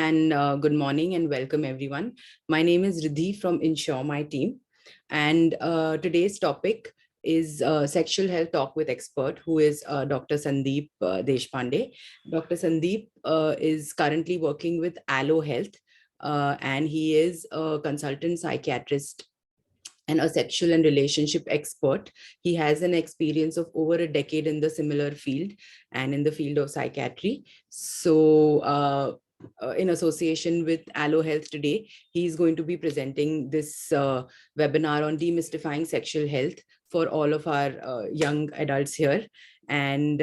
and good morning and welcome everyone. My name is Riddhi from Insure, my team. And today's topic is sexual health talk with expert, who is Dr. Sandip Deshpande. Dr. Sandip is currently working with Allo Health, and he is a consultant psychiatrist and a sexual and relationship expert. He has an experience of over a decade in the similar field and in the field of psychiatry. So, in association with Allo Health today, he's going to be presenting this webinar on demystifying sexual health for all of our young adults here. And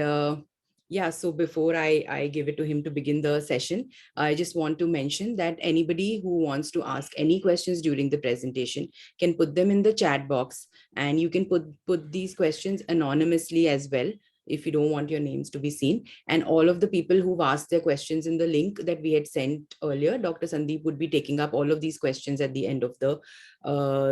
yeah, so before I give it to him to begin the session, I just want to mention that anybody who wants to ask any questions during the presentation can put them in the chat box, and you can put these questions anonymously as well if you don't want your names to be seen. And all of the people who've asked their questions in the link that we had sent earlier, Dr. Sandeep would be taking up all of these questions at the end of the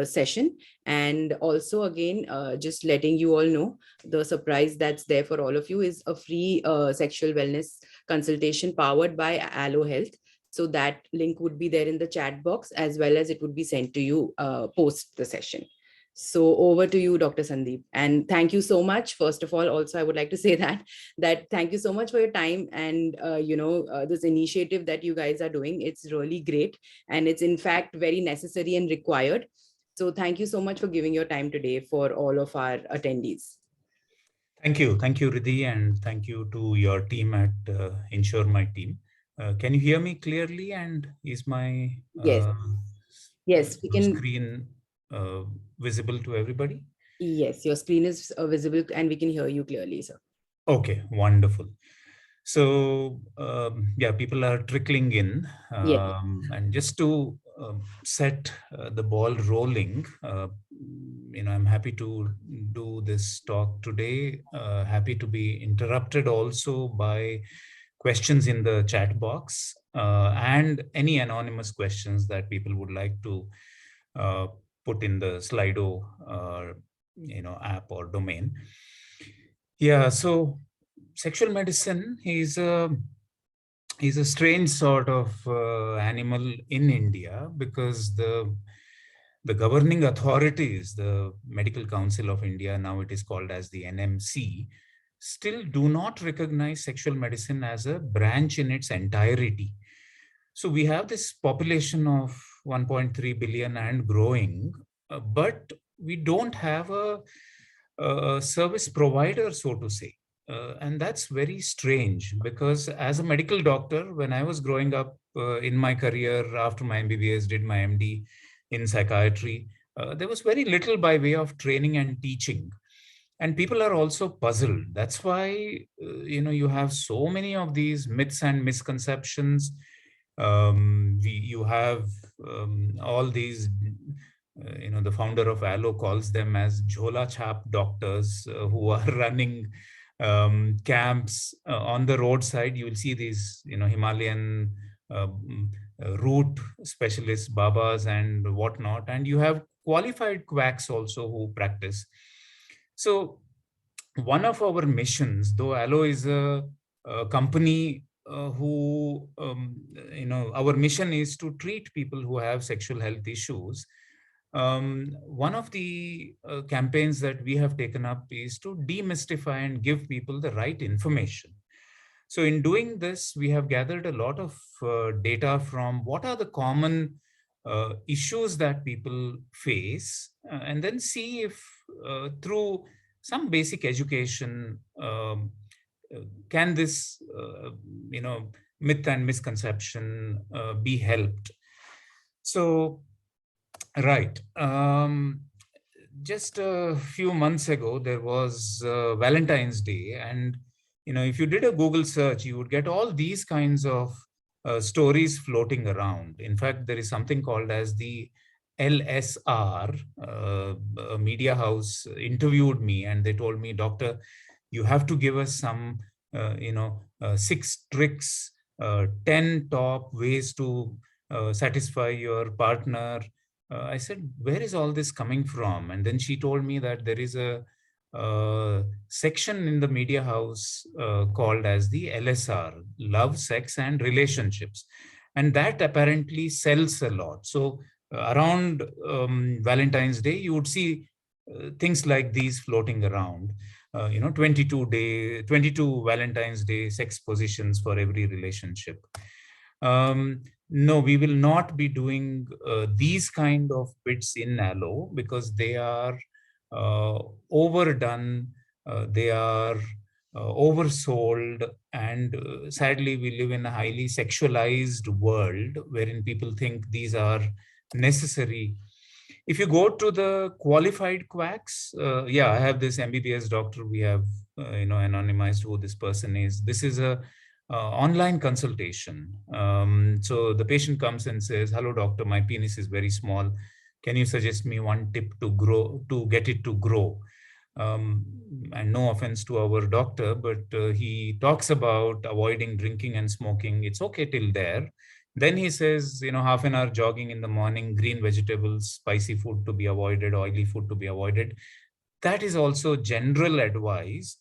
session. And also, again, just letting you all know, the surprise that's there for all of you is a free sexual wellness consultation powered by Allo Health. So that link would be there in the chat box, as well as it would be sent to you post the session. So over to you, Dr. Sandeep. And thank you so much. First of all, also, I would like to say that thank you so much for your time and, this initiative that you guys are doing. It's really great. And it's in fact very necessary and required. So thank you so much for giving your time today for all of our attendees. Thank you, Riddhi, and thank you to your team at Insure My Team. Can you hear me clearly? And is my yes, we can screen visible to everybody? Yes, your screen is visible and we can hear you clearly, sir. Okay, wonderful. So yeah, people are trickling in, and just to set the ball rolling, I'm happy to do this talk today. Happy to be interrupted also by questions in the chat box and any anonymous questions that people would like to put in the Slido, app or domain. Yeah, so sexual medicine is a strange sort of animal in India, because the governing authorities, the Medical Council of India, now it is called as the NMC, still do not recognize sexual medicine as a branch in its entirety. So we have this population of 1.3 billion and growing, but we don't have a service provider, so to say. And that's very strange, because as a medical doctor, when I was growing up in my career, after my MBBS, did my MD in psychiatry, there was very little by way of training and teaching. And people are also puzzled. That's why, you have so many of these myths and misconceptions. You have all these, the founder of Allo calls them as Jhola Chap doctors who are running camps on the roadside. You will see these, Himalayan root specialists, babas and whatnot. And you have qualified quacks also who practice. So one of our missions, though Allo is a company who, our mission is to treat people who have sexual health issues. One of the campaigns that we have taken up is to demystify and give people the right information. So in doing this, we have gathered a lot of data from what are the common issues that people face, and then see if through some basic education, can this, myth and misconception be helped? So, right. Just a few months ago, there was Valentine's Day. And, if you did a Google search, you would get all these kinds of stories floating around. In fact, there is something called as the LSR. A media house interviewed me and they told me, "Doctor, you have to give us some, 6 tricks, 10 top ways to satisfy your partner." I said, "Where is all this coming from?" And then she told me that there is a section in the media house called as the LSR, Love, Sex and Relationships. and that apparently sells a lot. So around Valentine's Day, you would see things like these floating around. 22 Valentine's Day sex positions for every relationship. No, we will not be doing these kind of bits in Allo, because they are uh, overdone, they are oversold, and sadly, we live in a highly sexualized world wherein people think these are necessary. If you go to the qualified quacks, yeah, I have this MBBS doctor. We have, anonymized who this person is. This is a online consultation. So the patient comes and says, "Hello, doctor. My penis is very small. Can you suggest me one tip to get it to grow?" Um, and no offense to our doctor, but he talks about avoiding drinking and smoking. It's okay till there. Then he says, half an hour jogging in the morning, green vegetables, spicy food to be avoided, oily food to be avoided. That is also general advice.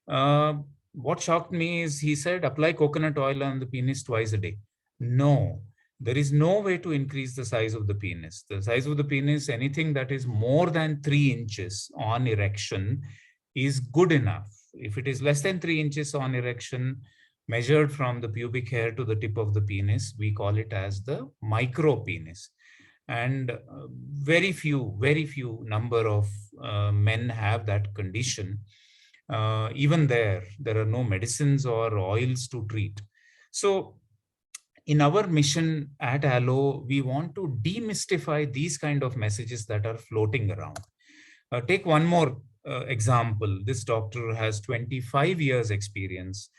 Uh, what shocked me is he said, apply coconut oil on the penis twice a day. No, there is no way to increase the size of the penis. The size of the penis, anything that is more than 3 inches on erection, is good enough. If it is less than 3 inches on erection, measured from the pubic hair to the tip of the penis, we call it as the micro penis. And very few number of men have that condition. Even there are no medicines or oils to treat. So in our mission at Allo, we want to demystify these kind of messages that are floating around. Take one more example. This doctor has 25 years experience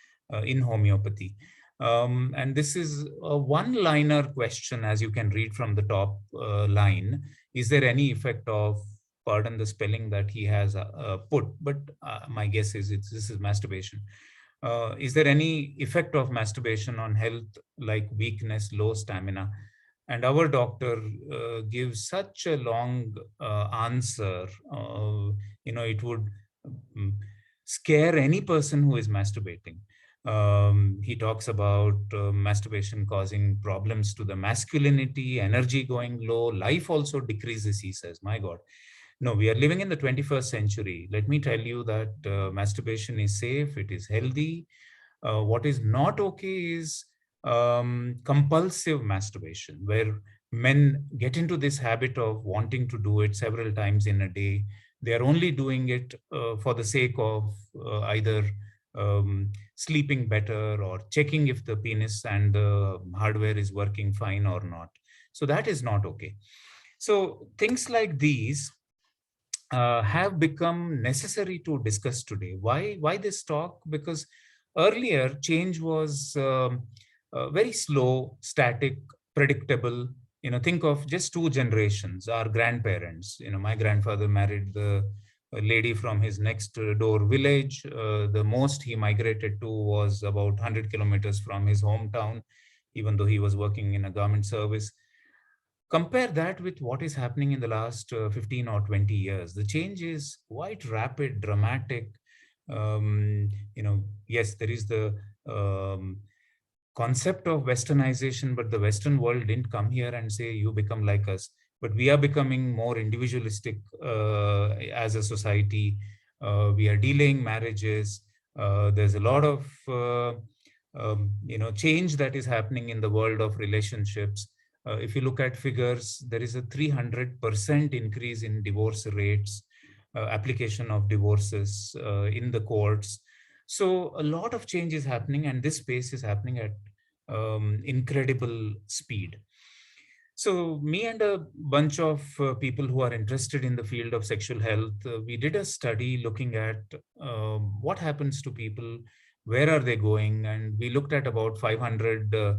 in homeopathy. And this is a one-liner question, as you can read from the top line. Is there any effect of, pardon the spelling that he has put, but my guess is this is masturbation. Is there any effect of masturbation on health, like weakness, low stamina? And our doctor gives such a long answer. It would mm, scare any person who is masturbating. He talks about masturbation causing problems to the masculinity, energy going low, life also decreases, he says. My God. No, we are living in the 21st century. Let me tell you that masturbation is safe, it is healthy. What is not okay is compulsive masturbation, where men get into this habit of wanting to do it several times in a day. They are only doing it for the sake of either sleeping better or checking if the penis and the hardware is working fine or not. So that is not okay. So things like these have become necessary to discuss today. Why this talk? Because earlier change was very slow, static, predictable. Think of just two generations. Our grandparents. My grandfather married the a lady from his next door village. The most he migrated to was about 100 kilometers from his hometown, even though he was working in a government service. Compare that with what is happening in the last 15 or 20 years. The change is quite rapid, dramatic. Yes, there is the concept of westernization, but the Western world didn't come here and say, you become like us. But we are becoming more individualistic as a society. We are delaying marriages. There's a lot of change that is happening in the world of relationships. If you look at figures, there is a 300% increase in divorce rates, application of divorces in the courts. So a lot of change is happening, and this space is happening at incredible speed. So me and a bunch of people who are interested in the field of sexual health, we did a study looking at what happens to people, where are they going, and we looked at about 500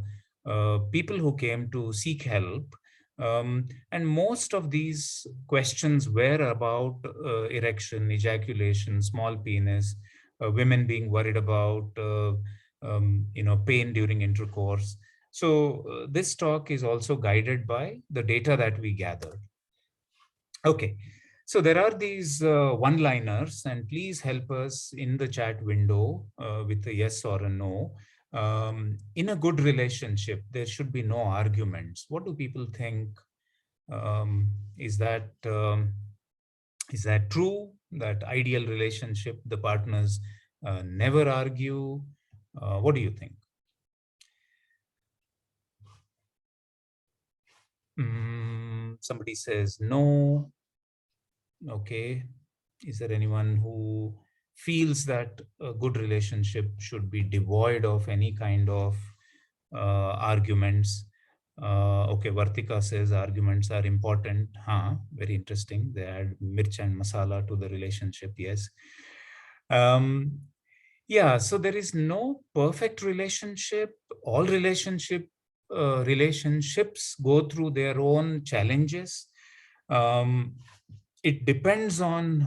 people who came to seek help. And most of these questions were about erection, ejaculation, small penis, women being worried about pain during intercourse. So this talk is also guided by the data that we gathered. Okay, so there are these one-liners, and please help us in the chat window with a yes or a no. In a good relationship, there should be no arguments. What do people think? Um, is that is that true? That ideal relationship, the partners never argue? What do you think? Somebody says no. Okay. Is there anyone who feels that a good relationship should be devoid of any kind of arguments? Okay, Vartika says arguments are important. Huh, very interesting. They add mirch and masala to the relationship. Yes. Um, yeah, so there is no perfect relationship. All relationships go through their own challenges. Um, it depends on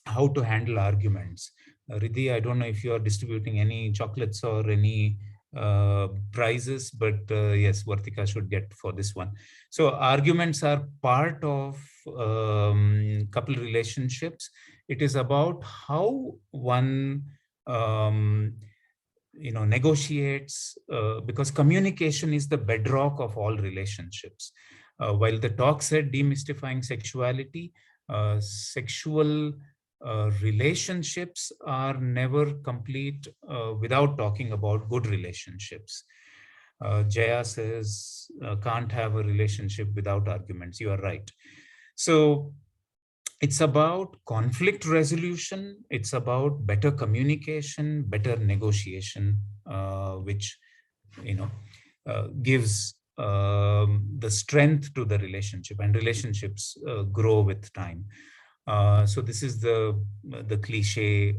how to handle arguments. Riddhi, I don't know if you are distributing any chocolates or any prizes, but yes, Vartika should get for this one. So arguments are part of couple relationships. It is about how one um, negotiates, because communication is the bedrock of all relationships. While the talk said demystifying sexuality, sexual relationships are never complete without talking about good relationships. Jaya says can't have a relationship without arguments. You are right. So it's about conflict resolution. It's about better communication, better negotiation, which gives the strength to the relationship, and relationships grow with time. So this is the cliche,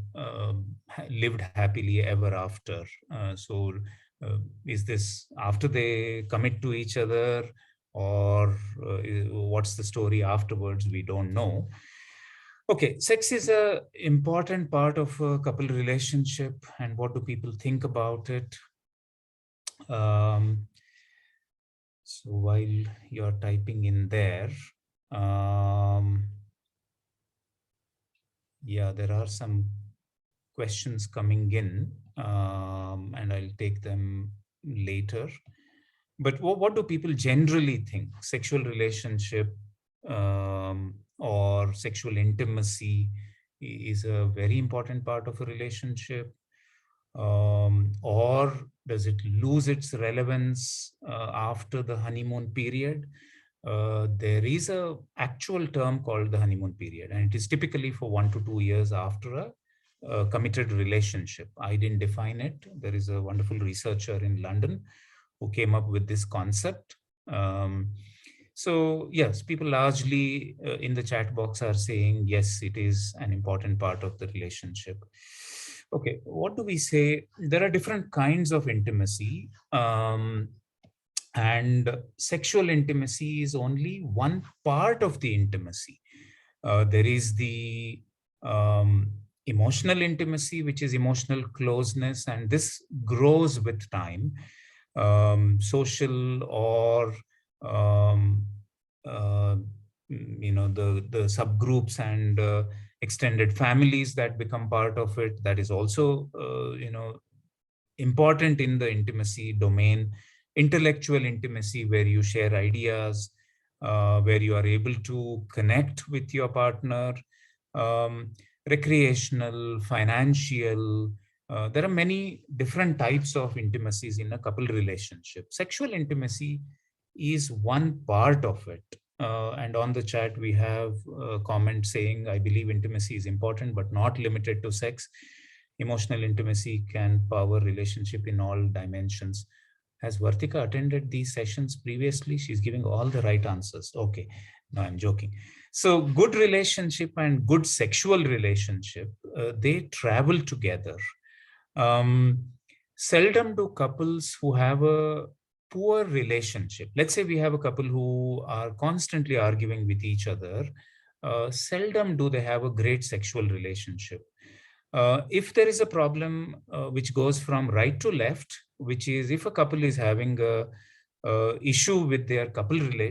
lived happily ever after. So is this after they commit to each other, or what's the story afterwards? We don't know. Okay, sex is a important part of a couple relationship, and what do people think about it? Um, so while you're typing in there, um, yeah, there are some questions coming in, and I'll take them later. But what do people generally think? Sexual relationship or sexual intimacy is a very important part of a relationship, or does it lose its relevance after the honeymoon period? There is a actual term called the honeymoon period, and it is typically for 1 to 2 years after a committed relationship. I didn't define it. There is a wonderful researcher in London who came up with this concept. So yes, people largely in the chat box are saying yes, it is an important part of the relationship. Okay, what do we say? There are different kinds of intimacy, and sexual intimacy is only one part of the intimacy. There is the um, emotional intimacy, which is emotional closeness, and this grows with time. Social or um, uh, the subgroups and extended families that become part of it, that is also important in the intimacy domain. Intellectual intimacy, where you share ideas, where you are able to connect with your partner. um, Recreational, financial, there are many different types of intimacies in a couple relationship. Sexual intimacy is one part of it. And on the chat, we have a comment saying, I believe intimacy is important, but not limited to sex. Emotional intimacy can power relationship in all dimensions. Has Vartika attended these sessions previously? She's giving all the right answers. Okay, no, I'm joking. So good relationship and good sexual relationship, they travel together. Um, Seldom do couples who have a poor relationship, let's say we have a couple who are constantly arguing with each other, seldom do they have a great sexual relationship. If there is a problem which goes from right to left, which is if a couple is having a issue with their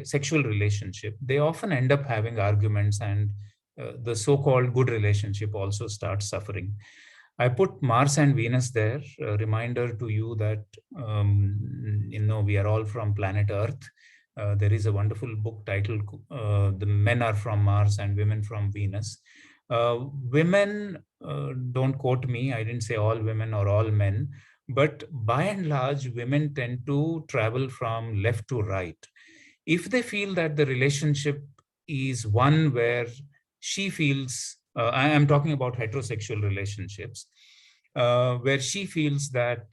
sexual relationship, they often end up having arguments, and the so-called good relationship also starts suffering. I put Mars and Venus there, a reminder to you that we are all from planet Earth. There is a wonderful book titled "The Men Are from Mars and Women from Venus." Women, don't quote me. I didn't say all women or all men, but by and large, women tend to travel from left to right. If they feel that the relationship is one where she feels, I am talking about heterosexual relationships, where she feels that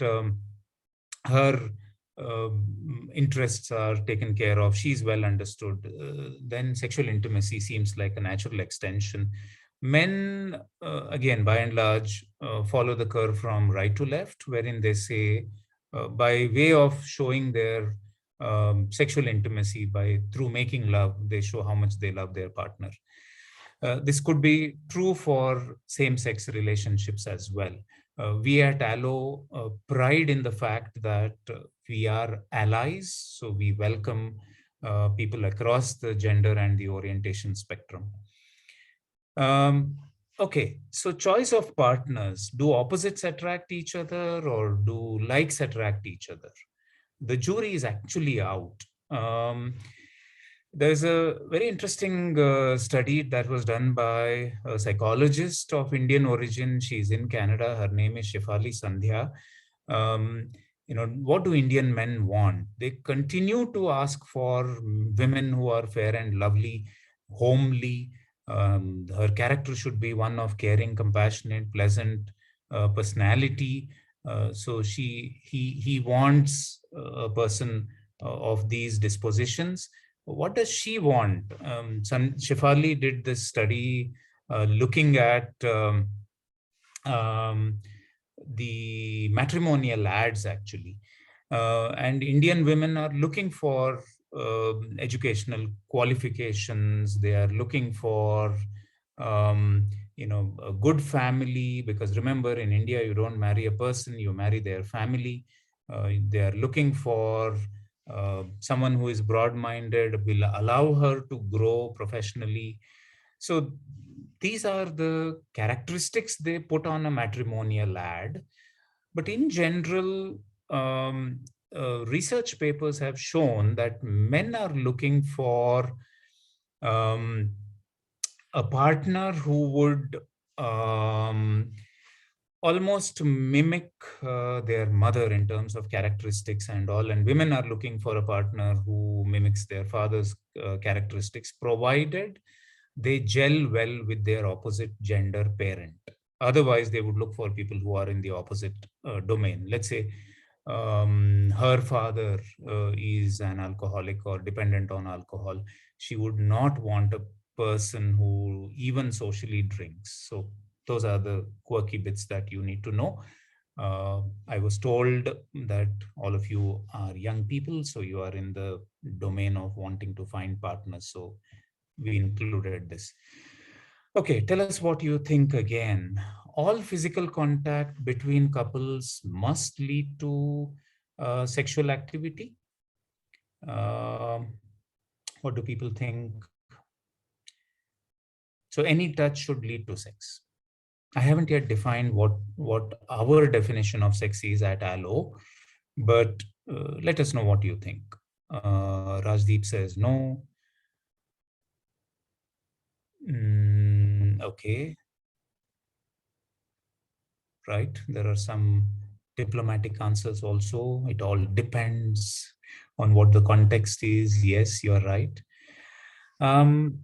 her interests are taken care of, she's well understood, then sexual intimacy seems like a natural extension. Men, again, by and large, follow the curve from right to left, wherein they say, by way of showing their sexual intimacy by through making love, they show how much they love their partner. This could be true for same-sex relationships as well. We at Allo pride in the fact that we are allies, so we welcome people across the gender and the orientation spectrum. Um, okay, so choice of partners. Do opposites attract each other or do likes attract each other? The jury is actually out. There's a very interesting study that was done by a psychologist of Indian origin. She's in Canada. Her name is Shefali Sandhya. What do Indian men want? They continue to ask for women who are fair and lovely, homely. Her character should be one of caring, compassionate, pleasant personality. So he wants a person of these dispositions. What does she want? Shefali did this study looking at um, the matrimonial ads actually. And Indian women are looking for educational qualifications. They are looking for a good family, because remember, in India you don't marry a person, you marry their family. They are looking for someone who is broad-minded, will allow her to grow professionally. So these are the characteristics they put on a matrimonial ad. But in general, research papers have shown that men are looking for um, a partner who would almost mimic their mother in terms of characteristics and all. And women are looking for a partner who mimics their father's characteristics, provided they gel well with their opposite gender parent. Otherwise, they would look for people who are in the opposite domain. Let's say her father is an alcoholic or dependent on alcohol. She would not want a person who even socially drinks. So those are the quirky bits that you need to know. I was told that all of you are young people, so you are in the domain of wanting to find partners. So we included this. Okay, tell us what you think again. All physical contact between couples must lead to sexual activity. What do people think? So any touch should lead to sex. I haven't yet defined what our definition of sex is at Allo, but let us know what you think. Rajdeep says no. Okay, right. There are some diplomatic answers also. It all depends on what the context is. Yes, you're right. Um,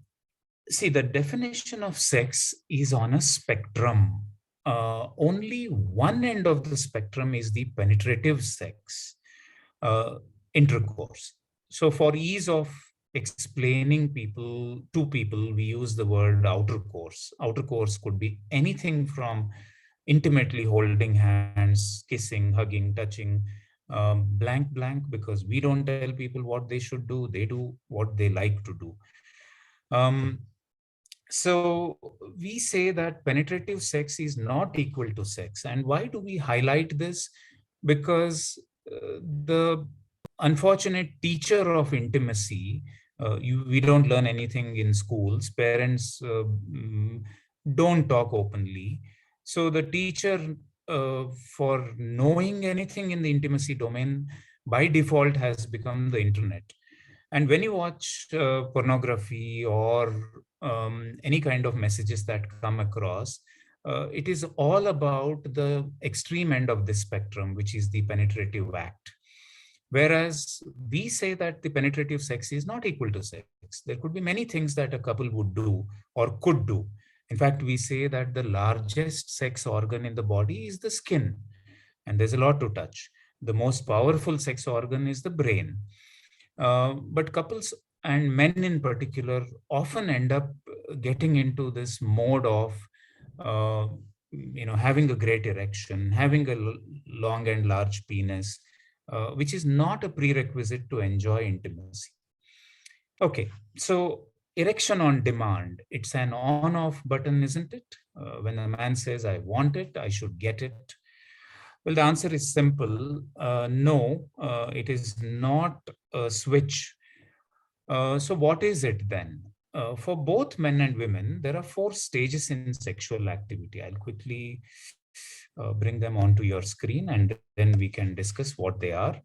See, the definition of sex is on a spectrum. Only one end of the spectrum is the penetrative sex, uh, intercourse. So, for ease of explaining to people, we use the word outer course. Outer course could be anything from intimately holding hands, kissing, hugging, touching, blank, blank, because we don't tell people what they should do. They do what they like to do. Um, so we say that penetrative sex is not equal to sex. And why do we highlight this? Because the unfortunate teacher of intimacy, we don't learn anything in schools. Parents don't talk openly. So the teacher, for knowing anything in the intimacy domain, by default has become the internet. And when you watch pornography or any kind of messages that come across, it is all about the extreme end of this spectrum, which is the penetrative act. Whereas we say that the penetrative sex is not equal to sex. There could be many things that a couple would do or could do. In fact, we say that the largest sex organ in the body is the skin, and there's a lot to touch. The most powerful sex organ is the brain. But couples and men in particular often end up getting into this mode of, uh, having a great erection, having a long and large penis, which is not a prerequisite to enjoy intimacy. Okay, so erection on demand, it's an on-off button, isn't it? When a man says, I want it, I should get it. Well, the answer is simple. No, it is not a switch. So, what is it then? For both men and women, there are four stages in sexual activity. I'll quickly bring them onto your screen and then we can discuss what they are.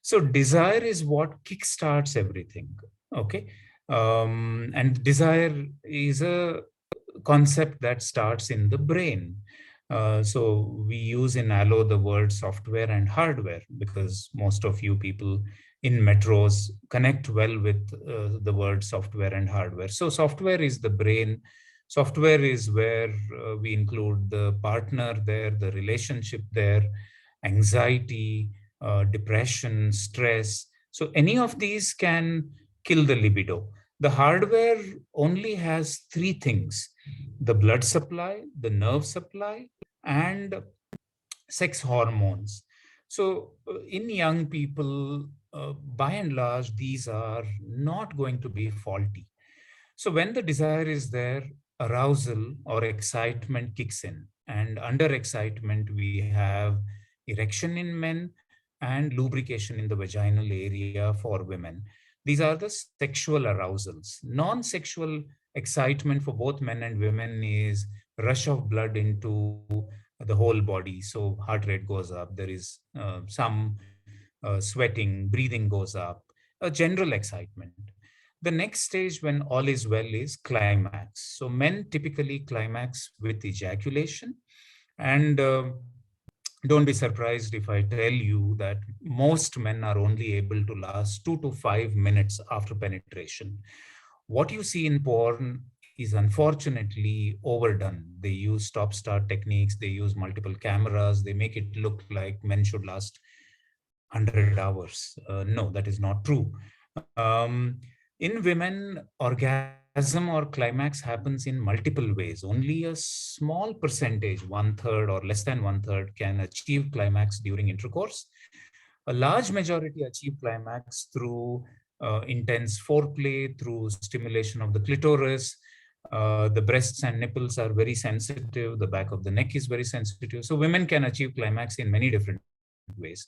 So, desire is what kickstarts everything. Okay. And desire is a concept that starts in the brain. So we use in Allo the word software and hardware because most of you people in metros connect well with the word software and hardware. So software is the brain. Software is where we include the partner there, the relationship there, anxiety, depression, stress. So any of these can kill the libido. The hardware only has three things: the blood supply, the nerve supply, and sex hormones. So, in young people, by and large, these are not going to be faulty. So, when the desire is there, arousal or excitement kicks in. And under excitement, we have erection in men and lubrication in the vaginal area for women. These are the sexual arousals. Non sexual excitement for both men and women is rush of blood into the whole body. So, heart rate goes up, there is some sweating, breathing goes up, a general excitement. The next stage when all is well is climax. So men typically climax with ejaculation. And don't be surprised if I tell you that most men are only able to last 2 to 5 minutes after penetration. What you see in porn is unfortunately overdone. They use stop start techniques, they use multiple cameras, they make it look like men should last 100 hours. No, that is not true. In women, orgasm or climax happens in multiple ways. Only a small percentage, one third or less than one third, can achieve climax during intercourse. A large majority achieve climax through intense foreplay, through stimulation of the clitoris. The breasts and nipples are very sensitive. The back of the neck is very sensitive. So women can achieve climax in many different ways.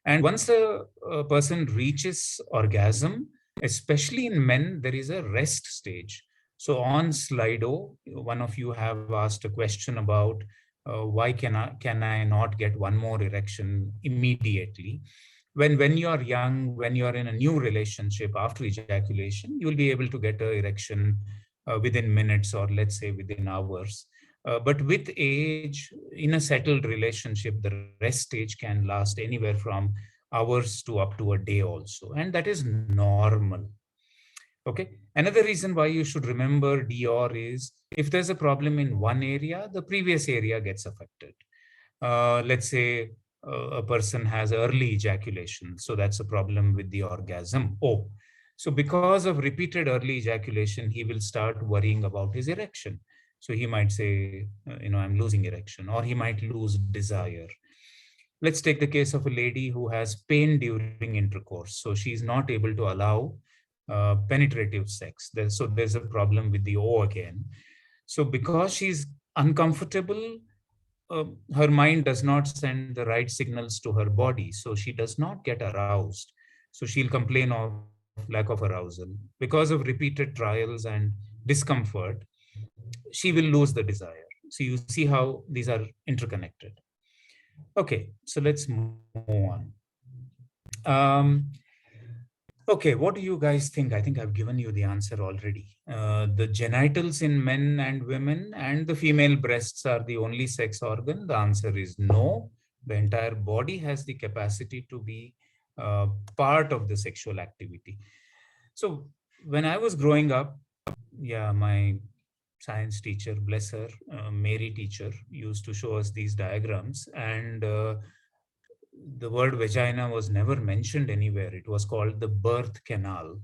And once a person reaches orgasm, especially in men, there is a rest stage. So on Slido, one of you have asked a question about why can I not get one more erection immediately? When you are young, when you are in a new relationship after ejaculation, you will be able to get an erection within minutes or let's say within hours. But with age, in a settled relationship, the rest stage can last anywhere from hours to up to a day also. And that is normal. Okay. Another reason why you should remember DOR is if there's a problem in one area, the previous area gets affected. Let's say a person has early ejaculation. So that's a problem with the orgasm. Oh, so because of repeated early ejaculation, he will start worrying about his erection. So he might say, I'm losing erection, or he might lose desire. Let's take the case of a lady who has pain during intercourse. So she's not able to allow penetrative sex. So there's a problem with the O again. So because she's uncomfortable, her mind does not send the right signals to her body. So she does not get aroused. So she'll complain of lack of arousal. Because of repeated trials and discomfort, she will lose the desire. So you see how these are interconnected. Okay, so let's move on. Um, Okay, what do you guys think? I think I've given you the answer already. The genitals in men and women and the female breasts are the only sex organ. The answer is no. The entire body has the capacity to be uh, part of the sexual activity. So when I was growing up, yeah, my science teacher, bless her, Mary teacher, used to show us these diagrams, and the word vagina was never mentioned anywhere. It was called the birth canal.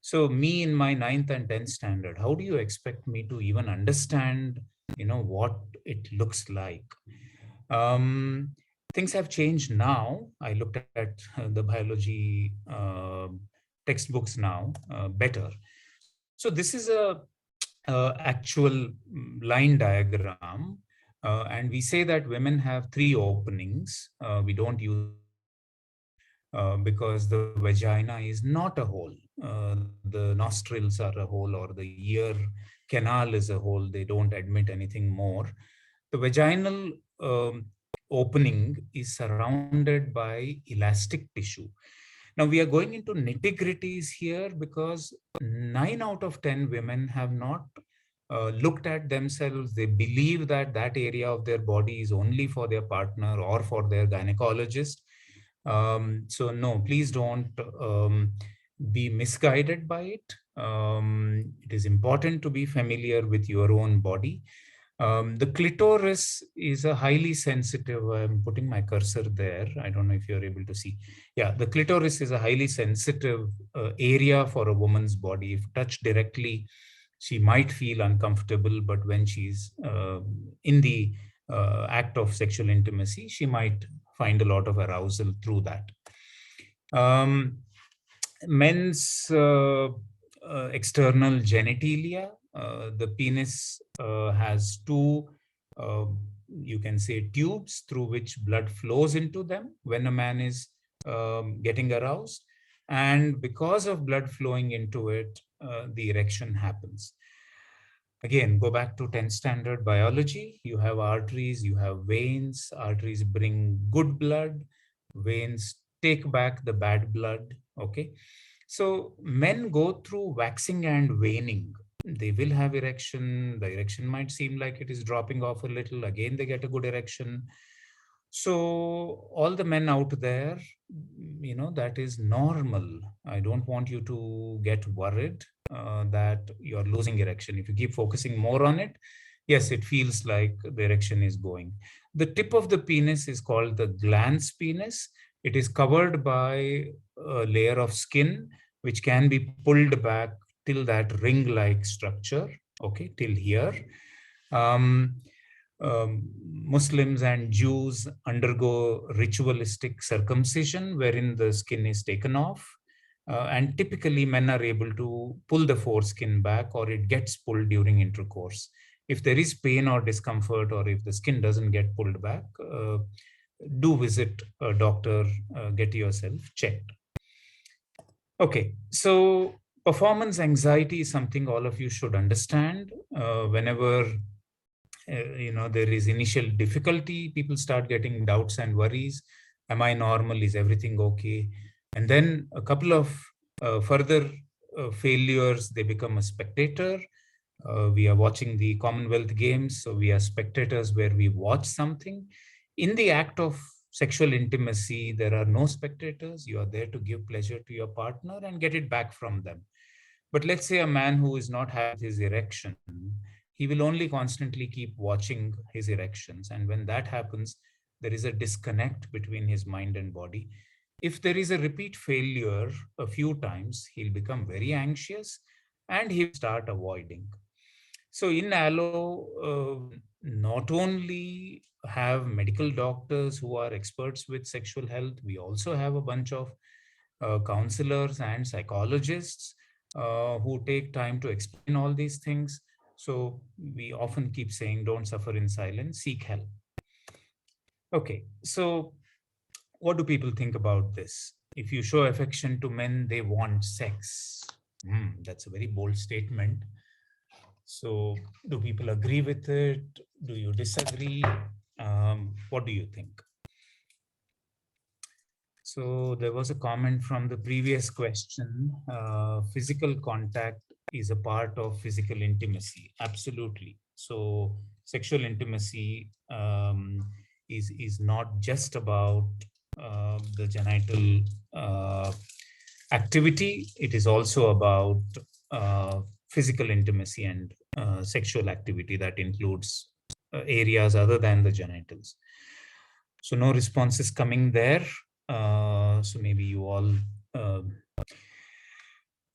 So me in my ninth and 10th standard, how do you expect me to even understand, what it looks like? Um, Things have changed now. I looked at the biology textbooks now better. So this is a actual line diagram, and we say that women have three openings. We don't use the word hole because the vagina is not a hole. The nostrils are a hole, or the ear canal is a hole. They don't admit anything more. The vaginal opening is surrounded by elastic tissue. Now, we are going into nitty gritties here because 9 out of 10 women have not looked at themselves. They believe that that area of their body is only for their partner or for their gynecologist. So, no, please don't be misguided by it. It is important to be familiar with your own body. The clitoris is a highly sensitive, I'm putting my cursor there. I don't know if you're able to see. Yeah, the clitoris is a highly sensitive area for a woman's body. If touched directly, she might feel uncomfortable, but when she's in the act of sexual intimacy, she might find a lot of arousal through that. Um, Men's external genitalia, the penis has two, uh, you can say, tubes through which blood flows into them when a man is getting aroused. And because of blood flowing into it, the erection happens. Again, go back to 10th standard biology. You have arteries, you have veins. Arteries bring good blood, veins take back the bad blood. Okay. So men go through waxing and waning. They will have erection. The erection might seem like it is dropping off a little. Again, they get a good erection. So, all the men out there, that is normal. I don't want you to get worried that you're losing erection. If you keep focusing more on it, yes, it feels like the erection is going. The tip of the penis is called the glans penis. It is covered by a layer of skin which can be pulled back till that ring like structure, okay, till here. Um, Muslims and Jews undergo ritualistic circumcision wherein the skin is taken off. And typically, men are able to pull the foreskin back or it gets pulled during intercourse. If there is pain or discomfort, or if the skin doesn't get pulled back, do visit a doctor, get yourself checked. Okay, so performance anxiety is something all of you should understand. Whenever there is initial difficulty, people start getting doubts and worries. Am I normal? Is everything okay? And then a couple of further failures, they become a spectator. We are watching the Commonwealth Games, so we are spectators where we watch something. In the act of sexual intimacy, there are no spectators. You are there to give pleasure to your partner and get it back from them. But let's say a man who is not happy with his erection, he will only constantly keep watching his erections. And when that happens, there is a disconnect between his mind and body. If there is a repeat failure a few times, he'll become very anxious and he will start avoiding. So in Allo, not only have medical doctors who are experts with sexual health, we also have a bunch of counselors and psychologists who take time to explain all these things. So we often keep saying, don't suffer in silence, seek help. Okay, so what do people think about this? If you show affection to men, they want sex. That's a very bold statement. So, do people agree with it? Do you disagree? What do you think? So, there was a comment from the previous question. Physical contact is a part of physical intimacy. Absolutely. So, sexual intimacy is not just about the genital activity, it is also about uh, physical intimacy and sexual activity that includes areas other than the genitals. So no responses coming there. So maybe you all, uh,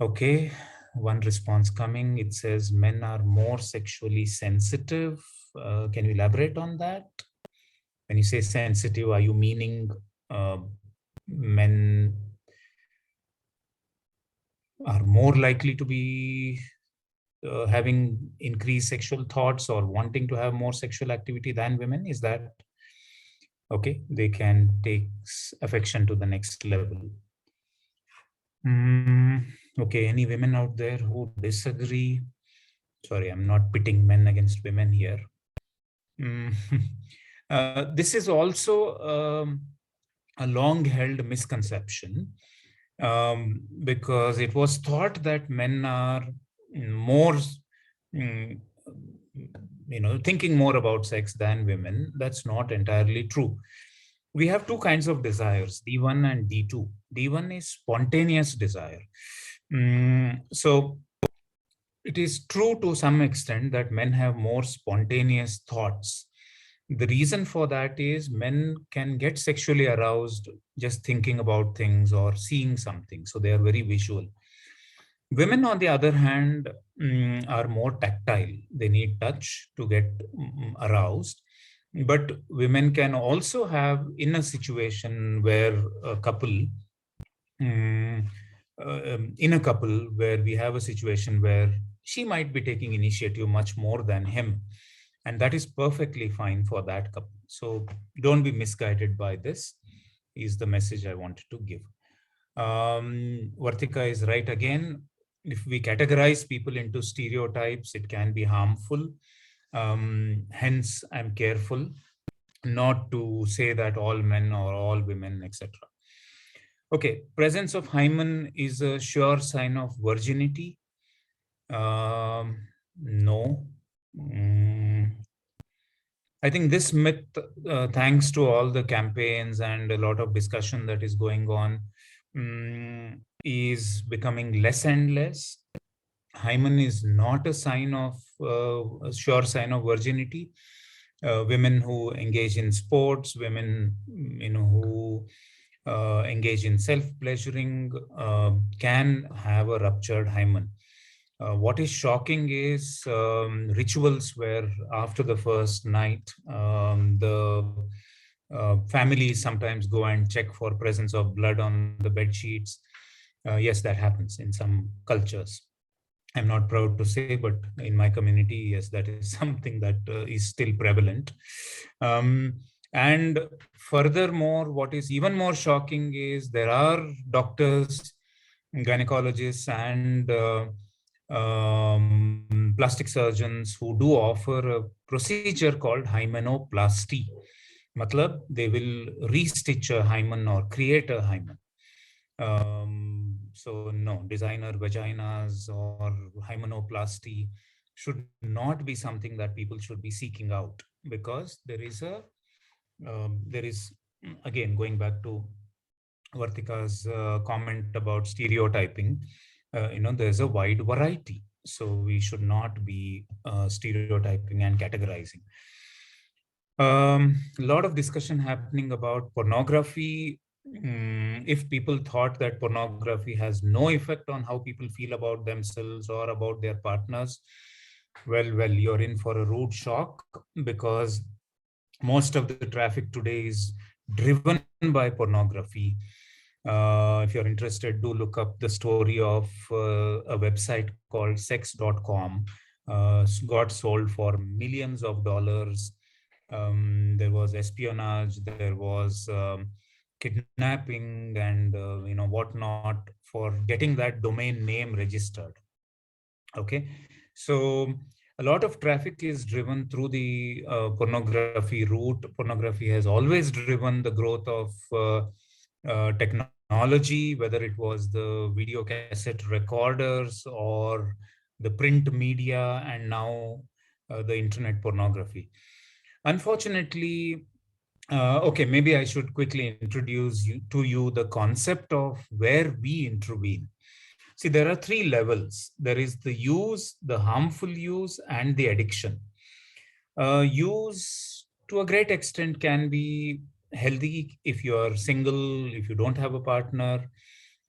okay. One response coming. It says men are more sexually sensitive. Can you elaborate on that? When you say sensitive, are you meaning uh, men are more likely to be having increased sexual thoughts or wanting to have more sexual activity than women? Is that okay? They can take affection to the next level. Mm, okay, any women out there who disagree? Sorry, I'm not pitting men against women here. Mm. This is also a long held misconception, because it was thought that men are more, mm, thinking more about sex than women. That's not entirely true. We have two kinds of desires, D1 and D2. D1 is spontaneous desire. So it is true to some extent that men have more spontaneous thoughts. The reason for that is men can get sexually aroused just thinking about things or seeing something. So they are very visual. Women, on the other hand, are more tactile. They need touch to get aroused. But women can also have, in a situation where a couple, mm, in a couple where we have a situation where she might be taking initiative much more than him, and that is perfectly fine for that couple. So don't be misguided by this, is the message I wanted to give. Vartika is right again. If we categorize people into stereotypes, it can be harmful. Hence, I'm careful not to say that all men or all women, etc. Okay, presence of hymen is a sure sign of virginity. No. Mm, I think this myth, thanks to all the campaigns and a lot of discussion that is going on, is becoming less and less. Hymen is not a sign of a sure sign of virginity. Women who engage in sports, women who engage in self-pleasuring can have a ruptured hymen. What is shocking is rituals where after the first night, the families sometimes go and check for presence of blood on the bed sheets. Yes, that happens in some cultures. I'm not proud to say, but in my community, yes, that is something that is still prevalent. And furthermore, what is even more shocking is there are doctors, gynecologists, and plastic surgeons who do offer a procedure called hymenoplasty. Matlab, they will restitch a hymen or create a hymen. So no, designer vaginas or hymenoplasty should not be something that people should be seeking out, because there is, again, going back to Vartika's comment about stereotyping, there's a wide variety. So we should not be stereotyping and categorizing. A lot of discussion happening about pornography. If people thought that pornography has no effect on how people feel about themselves or about their partners, well, you're in for a rude shock, because most of the traffic today is driven by pornography. If you're interested, do look up the story of a website called sex.com. Got sold for millions of dollars. There was espionage, there was kidnapping, and whatnot for getting that domain name registered. Okay, so a lot of traffic is driven through the pornography route. Pornography has always driven the growth of technology, whether it was the video cassette recorders or the print media, and now the internet pornography. Unfortunately, okay, maybe I should quickly introduce to you the concept of where we intervene. See, there are three levels. There is the use, the harmful use, and the addiction. Use to a great extent can be healthy if you are single, if you don't have a partner.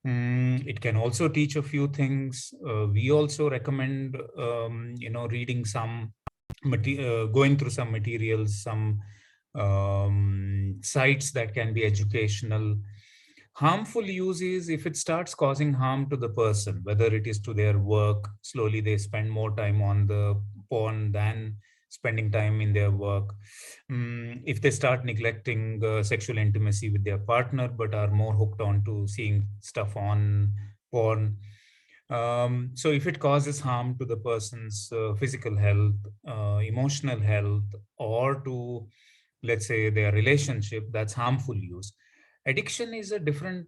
It can also teach a few things. We also recommend, reading some, going through some materials, some sites that can be educational. Harmful use is if it starts causing harm to the person, whether it is to their work. Slowly they spend more time on the porn than spending time in their work. If they start neglecting sexual intimacy with their partner but are more hooked on to seeing stuff on porn. So if it causes harm to the person's physical health, emotional health, or to, let's say, their relationship, that's harmful use. Addiction is a different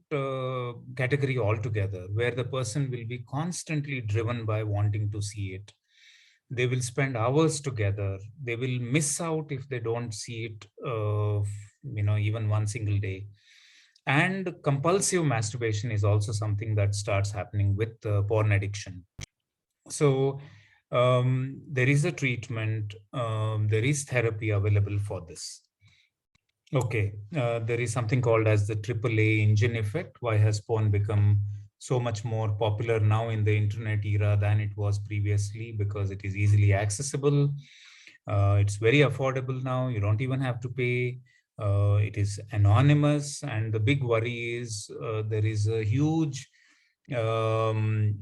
category altogether, where the person will be constantly driven by wanting to see it. They will spend hours together. They will miss out if they don't see it, even one single day. And compulsive masturbation is also something that starts happening with porn addiction. So there is a treatment, there is therapy available for this. Okay, there is something called as the AAA engine effect. Why has porn become so much more popular now in the internet era than it was previously? Because it is easily accessible. It's very affordable now. You don't even have to pay. It is anonymous, and the big worry is there is a huge, um,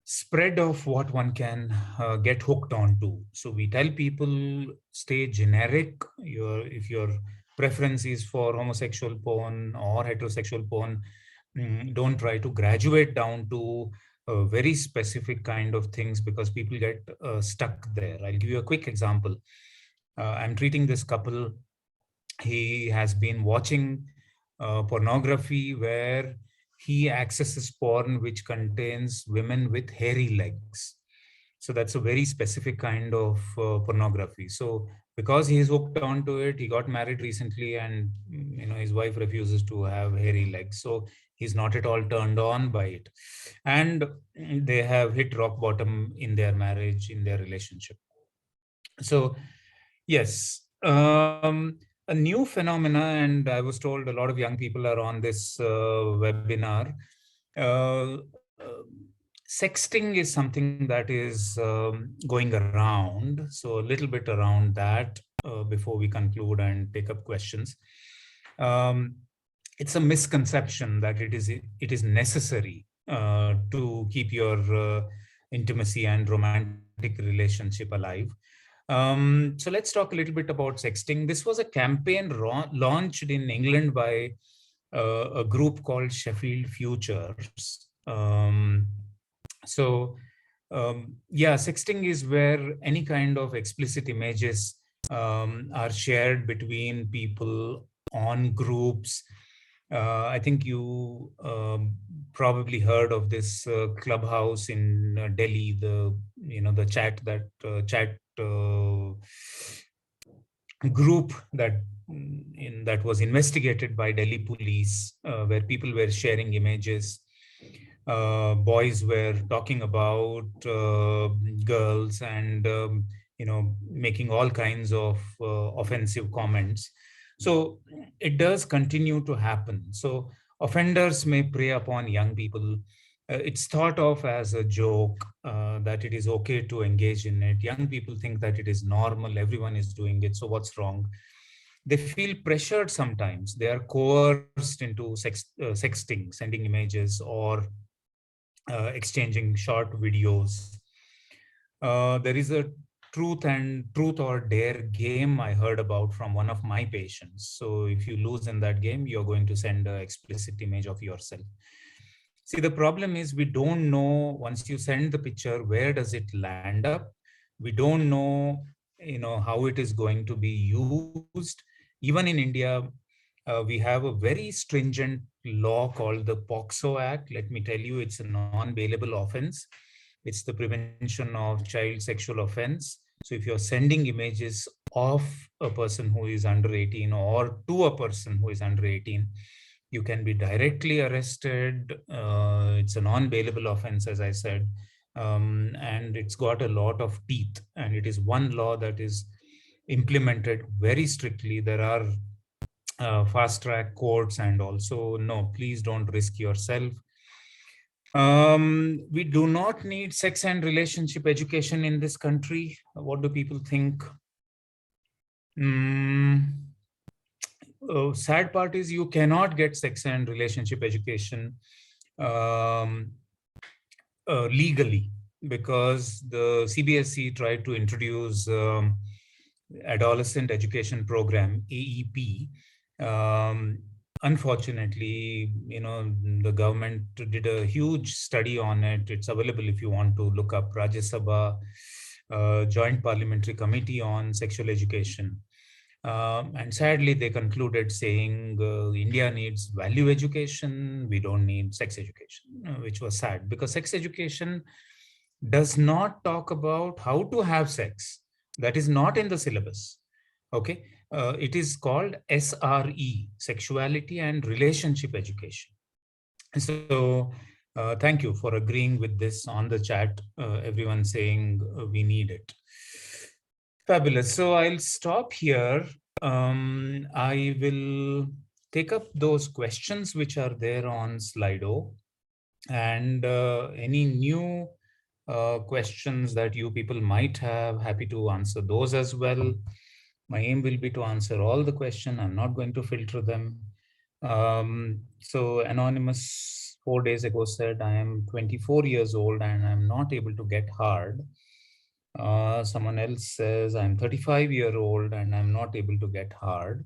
spread of what one can get hooked onto. So we tell people, stay generic. If your preference is for homosexual porn or heterosexual porn, don't try to graduate down to very specific kind of things, because people get stuck there. I'll give you a quick example. I'm treating this couple. He has been watching pornography where he accesses porn which contains women with hairy legs. So that's a very specific kind of pornography. So because he's hooked onto it, he got married recently, and his wife refuses to have hairy legs. So he's not at all turned on by it, and they have hit rock bottom in their marriage, in their relationship. So yes, a new phenomena, and I was told a lot of young people are on this webinar. Uh, uh, Sexting is something that is going around. So, a little bit around that before we conclude and take up questions. Um, it's a misconception that it is necessary to keep your intimacy and romantic relationship alive. So let's talk a little bit about sexting. This was a campaign launched in England by a group called Sheffield Futures. So, yeah, sexting is where any kind of explicit images are shared between people on groups. I think you probably heard of this clubhouse in Delhi, the chat group that was investigated by Delhi police, where people were sharing images. Boys were talking about girls, and making all kinds of offensive comments. So it does continue to happen. So offenders may prey upon young people. It's thought of as a joke, that it is okay to engage in it. Young people think that it is normal, everyone is doing it, so what's wrong? They feel pressured sometimes. They are coerced into sexting, sending images, or exchanging short videos. There is a truth or dare game I heard about from one of my patients. So if you lose in that game, you're going to send an explicit image of yourself. See, the problem is we don't know once you send the picture, where does it land up? We don't know, how it is going to be used. Even in India, we have a very stringent law called the POXO Act. Let me tell you, it's a non-bailable offense. It's the Prevention of Child Sexual Offense. So if you're sending images of a person who is under 18 or to a person who is under 18, you can be directly arrested. It's a non-bailable offense, as I said, and it's got a lot of teeth. And it is one law that is implemented very strictly. There are fast track courts, and also, no, please don't risk yourself. We do not need sex and relationship education in this country. What do people think? Mm, sad part is you cannot get sex and relationship education um, legally, because the CBSE tried to introduce adolescent education program, AEP. Um, Unfortunately, the government did a huge study on it. It's available if you want to look up. Rajya Sabha Joint Parliamentary Committee on Sexual Education. And sadly, they concluded saying India needs value education, we don't need sex education, which was sad, because sex education does not talk about how to have sex. That is not in the syllabus. Okay. It is called SRE, Sexuality and Relationship Education. So, thank you for agreeing with this on the chat. Everyone saying we need it. Fabulous. So I'll stop here. I will take up those questions which are there on Slido, and any new questions that you people might have, happy to answer those as well. My aim will be to answer all the questions. I'm not going to filter them. So Anonymous 4 days ago said, I am 24 years old and I'm not able to get hard. Someone else says, I'm 35-year-old and I'm not able to get hard.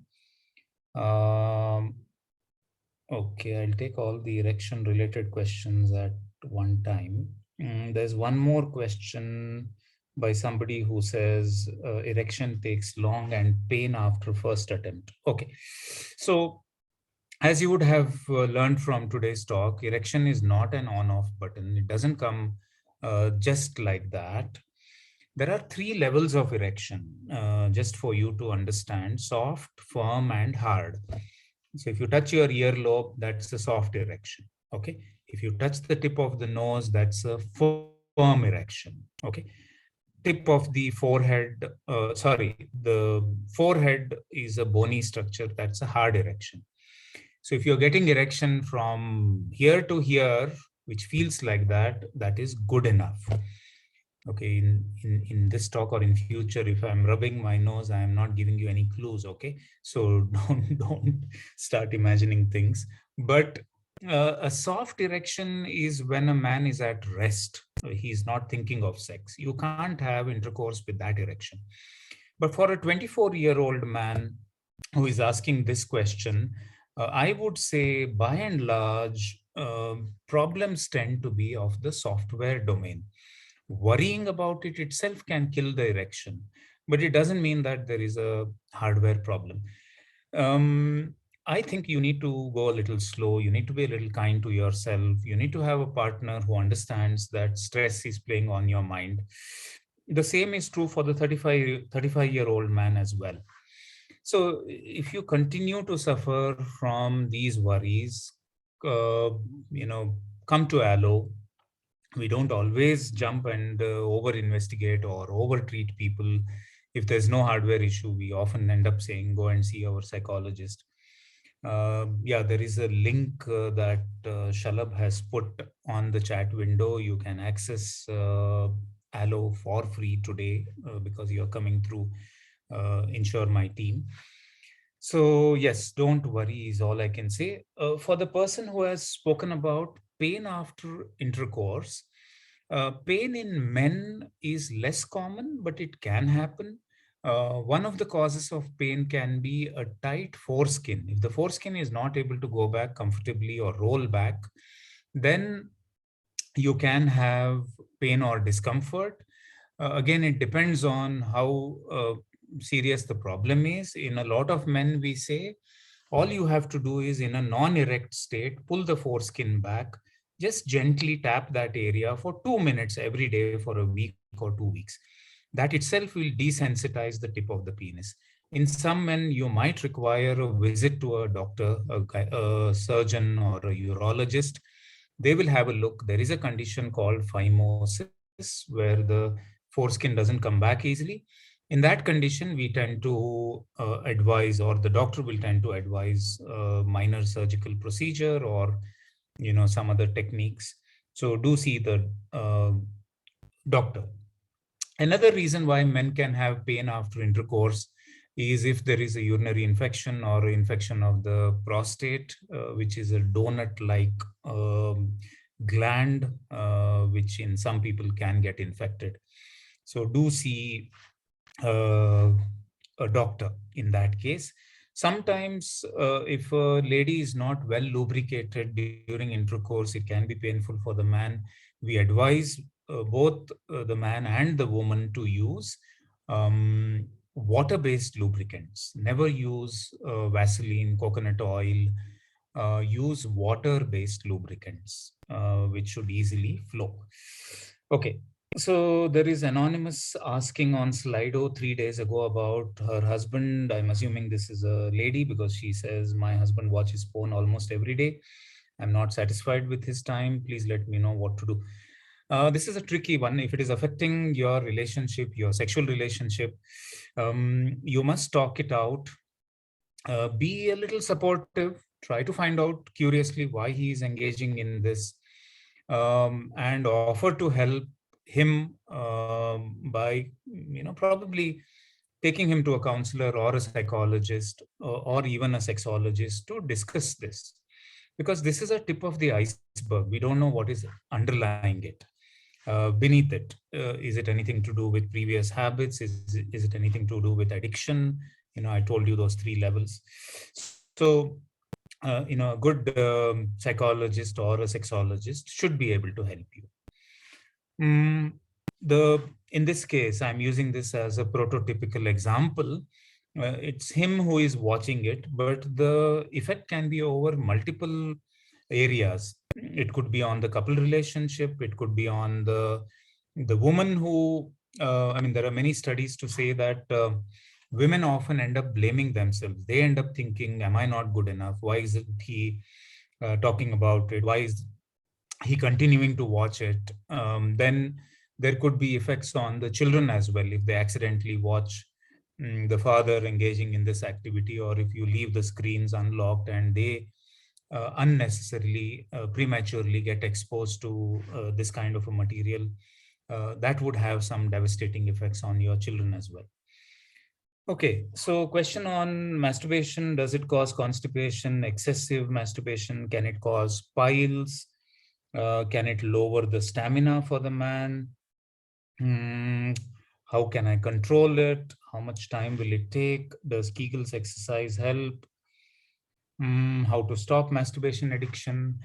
Okay, I'll take all the erection related questions at one time. There's one more question by somebody who says erection takes long and pain after first attempt. Okay, so as you would have learned from today's talk, erection is not an on-off button. It doesn't come just like that. There are three levels of erection, just for you to understand: soft, firm, and hard. So if you touch your earlobe, that's a soft erection. Okay. If you touch the tip of the nose, that's a firm erection. Okay. Tip of the forehead, the forehead is a bony structure, that's a hard erection. So if you're getting erection from here to here, which feels like that, that is good enough. Okay, in this talk or in future, if I'm rubbing my nose, I am not giving you any clues. Okay, so don't start imagining things. But a soft erection is when a man is at rest. He's not thinking of sex. You can't have intercourse with that erection. But for a 24-year-old man who is asking this question, I would say by and large, problems tend to be of the software domain. Worrying about it itself can kill the erection, but it doesn't mean that there is a hardware problem. I think you need to go a little slow. You need to be a little kind to yourself. You need to have a partner who understands that stress is playing on your mind. The same is true for the 35-year-old man as well. So if you continue to suffer from these worries, uh, you know, come to Allo. We don't always jump and over investigate or over treat people. If there's no hardware issue, we often end up saying, go and see our psychologist. Yeah, there is a link that Shalab has put on the chat window. You can access Allo for free today because you're coming through Ensure My Team. So yes, don't worry is all I can say. For the person who has spoken about pain after intercourse, pain in men is less common, but it can happen. One of the causes of pain can be a tight foreskin. If the foreskin is not able to go back comfortably or roll back, then you can have pain or discomfort. Again, it depends on how serious the problem is. In a lot of men, we say all you have to do is, in a non erect state, pull the foreskin back, just gently tap that area for 2 minutes every day for a week or 2 weeks. That itself will desensitize the tip of the penis. In some men, you might require a visit to a doctor, a surgeon, or a urologist. They will have a look. There is a condition called phimosis where the foreskin doesn't come back easily. In that condition, we tend to advise, or the doctor will tend to advise, minor surgical procedure, or some other techniques. So do see the doctor. Another reason why men can have pain after intercourse is if there is a urinary infection or infection of the prostate, which is a donut-like gland, which in some people can get infected. So do see uh, a doctor in that case. Sometimes, if a lady is not well lubricated during intercourse, it can be painful for the man. We advise both the man and the woman to use water-based lubricants. Never use Vaseline, coconut oil. Use water-based lubricants, which should easily flow. Okay, so there is anonymous asking on Slido 3 days ago about her husband. I'm assuming this is a lady because she says, my husband watches porn almost every day. I'm not satisfied with his time. Please let me know what to do. This is a tricky one. If it is affecting your relationship, your sexual relationship, you must talk it out. Be a little supportive. Try to find out curiously why he is engaging in this, and offer to help him by probably taking him to a counselor or a psychologist, or even a sexologist to discuss this, because this is a tip of the iceberg. We don't know what is underlying it, beneath it. Is it anything to do with previous habits? Is it anything to do with addiction? I told you those three levels. So a good psychologist or a sexologist should be able to help you. Mm, the In this case, I'm using this as a prototypical example. It's him who is watching it, but the effect can be over multiple areas. It could be on the couple relationship. It could be on the woman who. I mean, there are many studies to say that women often end up blaming themselves. They end up thinking, "Am I not good enough? Why isn't he talking about it? Why is he continuing to watch it?" Then there could be effects on the children as well if they accidentally watch the father engaging in this activity, or if you leave the screens unlocked and they unnecessarily, prematurely get exposed to this kind of a material, that would have some devastating effects on your children as well. Okay, so question on masturbation. Does it cause constipation, excessive masturbation? Can it cause piles? Can it lower the stamina for the man? Hmm, how can I control it? How much time will it take? Does Kegel's exercise help? How to stop masturbation addiction?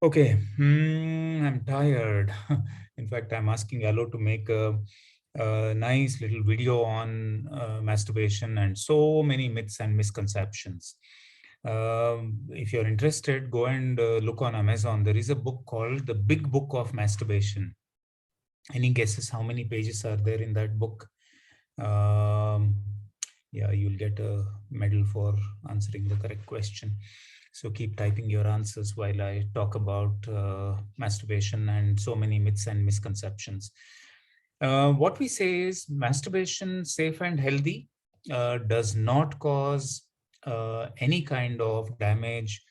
Okay, I'm tired. In fact, I'm asking Allo to make a nice little video on masturbation and so many myths and misconceptions. If you're interested, go and look on Amazon. There is a book called The Big Book of Masturbation. Any guesses how many pages are there in that book? Um, yeah, you'll get a medal for answering the correct question. So keep typing your answers while I talk about masturbation and so many myths and misconceptions. What we say is masturbation, safe and healthy, does not cause any kind of damage.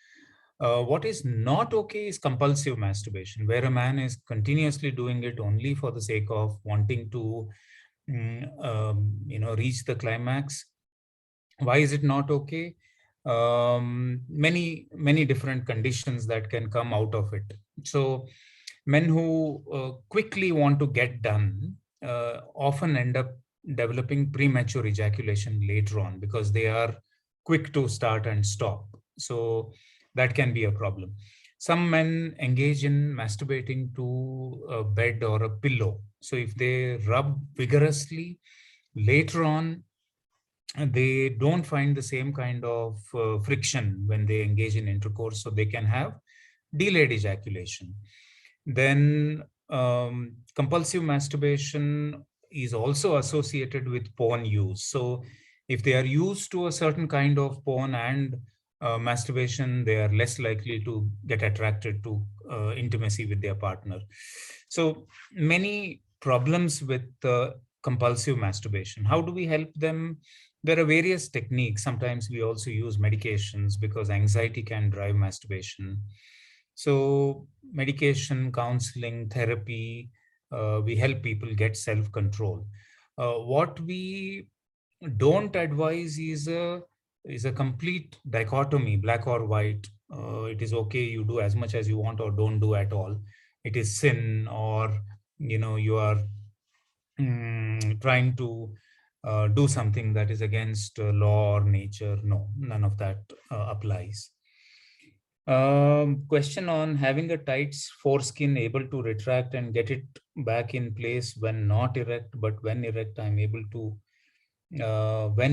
What is not okay is compulsive masturbation, where a man is continuously doing it only for the sake of wanting to, reach the climax. Why is it not okay? Many different conditions that can come out of it. So men who quickly want to get done often end up developing premature ejaculation later on because they are quick to start and stop. So that can be a problem. Some men engage in masturbating to a bed or a pillow. So if they rub vigorously, later on, they don't find the same kind of friction when they engage in intercourse, so they can have delayed ejaculation. Then compulsive masturbation is also associated with porn use. So if they are used to a certain kind of porn and masturbation, they are less likely to get attracted to intimacy with their partner. So many problems with compulsive masturbation. How do we help them? There are various techniques. Sometimes we also use medications because anxiety can drive masturbation. So medication, counseling, therapy, we help people get self-control. What we don't advise is a complete dichotomy, black or white. It is okay, you do as much as you want, or don't do at all. It is sin, or you are trying to do something that is against law or nature. No, none of that applies. Question on having a tight foreskin, able to retract and get it back in place when not erect, but when erect, when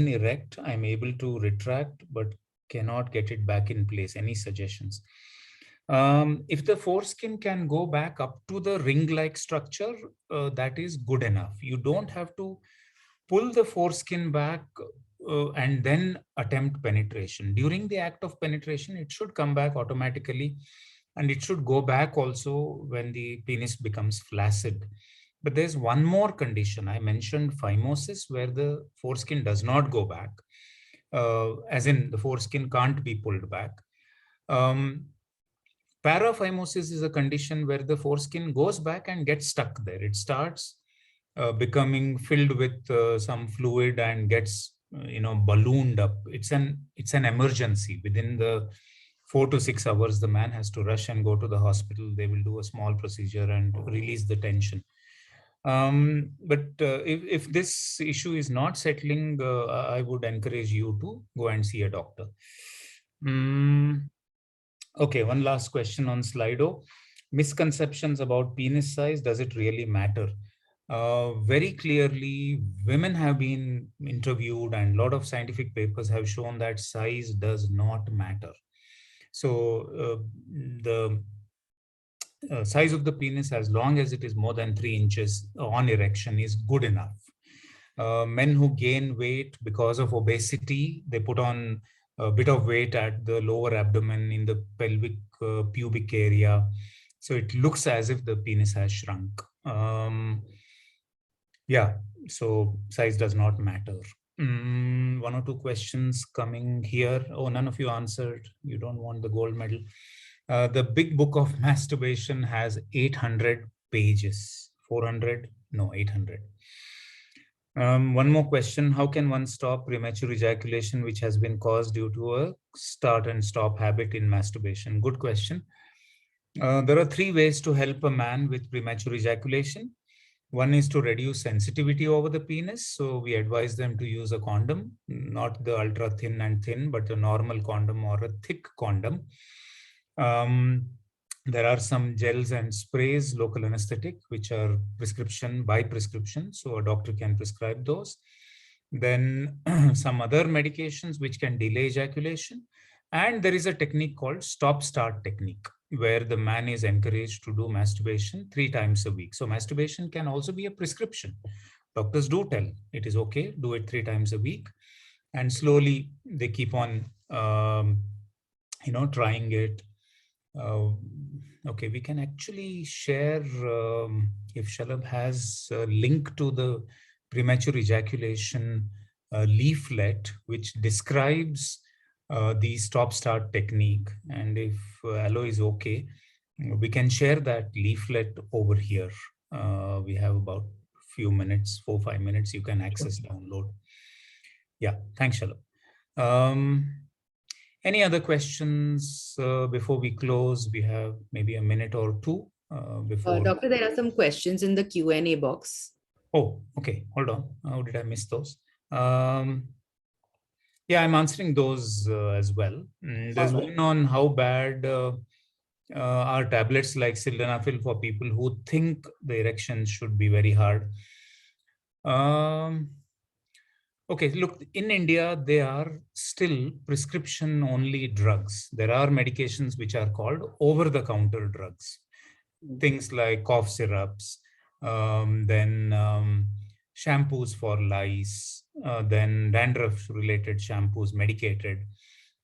erect, I'm able to retract, but cannot get it back in place. Any suggestions? If the foreskin can go back up to the ring-like structure, that is good enough. You don't have to pull the foreskin back and then attempt penetration. During the act of penetration, it should come back automatically, and it should go back also when the penis becomes flaccid. But there's one more condition. I mentioned phimosis, where the foreskin does not go back, as in the foreskin can't be pulled back. Um, Paraphimosis is a condition where the foreskin goes back and gets stuck there. It starts becoming filled with some fluid and gets ballooned up. It's an emergency. Within the 4 to 6 hours, the man has to rush and go to the hospital. They will do a small procedure and release the tension. But if this issue is not settling, I would encourage you to go and see a doctor. Okay, one last question on Slido. Misconceptions about penis size, does it really matter? Very clearly, women have been interviewed, and a lot of scientific papers have shown that size does not matter. So the size of the penis, as long as it is more than 3 inches on erection, is good enough. Men who gain weight because of obesity, they put on a bit of weight at the lower abdomen, in the pelvic pubic area. So it looks as if the penis has shrunk. Yeah, so size does not matter. One or two questions coming here. Oh, none of you answered. You don't want the gold medal. The big book of masturbation has 800 pages. 400? No, 800. One more question. How can one stop premature ejaculation, which has been caused due to a start and stop habit in masturbation? Good question. There are 3 ways to help a man with premature ejaculation. One is to reduce sensitivity over the penis. So we advise them to use a condom, not the ultra thin and thin, but a normal condom or a thick condom. There are some gels and sprays, local anesthetic, which are by prescription. So a doctor can prescribe those. Then some other medications which can delay ejaculation. And there is a technique called stop-start technique, where the man is encouraged to do masturbation 3 times a week. So masturbation can also be a prescription. Doctors do tell it is okay, do it 3 times a week. And slowly they keep on, trying it. Okay, we can actually share, if Shalabh has a link to the premature ejaculation leaflet, which describes the stop-start technique. And if Allo is okay, we can share that leaflet over here. We have about few minutes, 4-5 minutes, you can access, download. Yeah, thanks, Shalabh. Any other questions before we close? We have maybe a minute or two before. Doctor, there are some questions in the Q&A box. Oh, okay. Hold on. How did I miss those? Yeah, I'm answering those as well. There's one on how bad are tablets like sildenafil for people who think the erection should be very hard. Um, Okay, look, in India, they are still prescription only drugs. There are medications which are called over the counter drugs, things like cough syrups, then shampoos for lice, then dandruff related shampoos, medicated,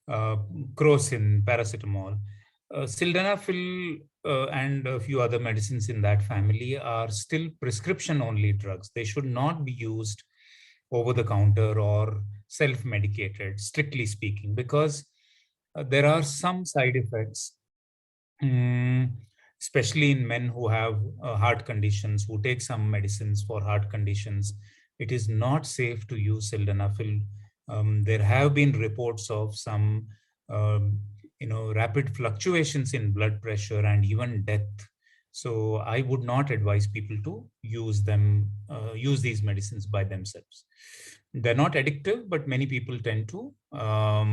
uh, crocin, paracetamol. Sildenafil and a few other medicines in that family are still prescription only drugs. They should not be used over the counter or self medicated, strictly speaking, because there are some side effects, mm, especially in men who have heart conditions, who take some medicines for heart conditions. It is not safe to use sildenafil. There have been reports of some, um, rapid fluctuations in blood pressure and even death. So I would not advise people to use these medicines by themselves. They're not addictive, but many people tend to uh,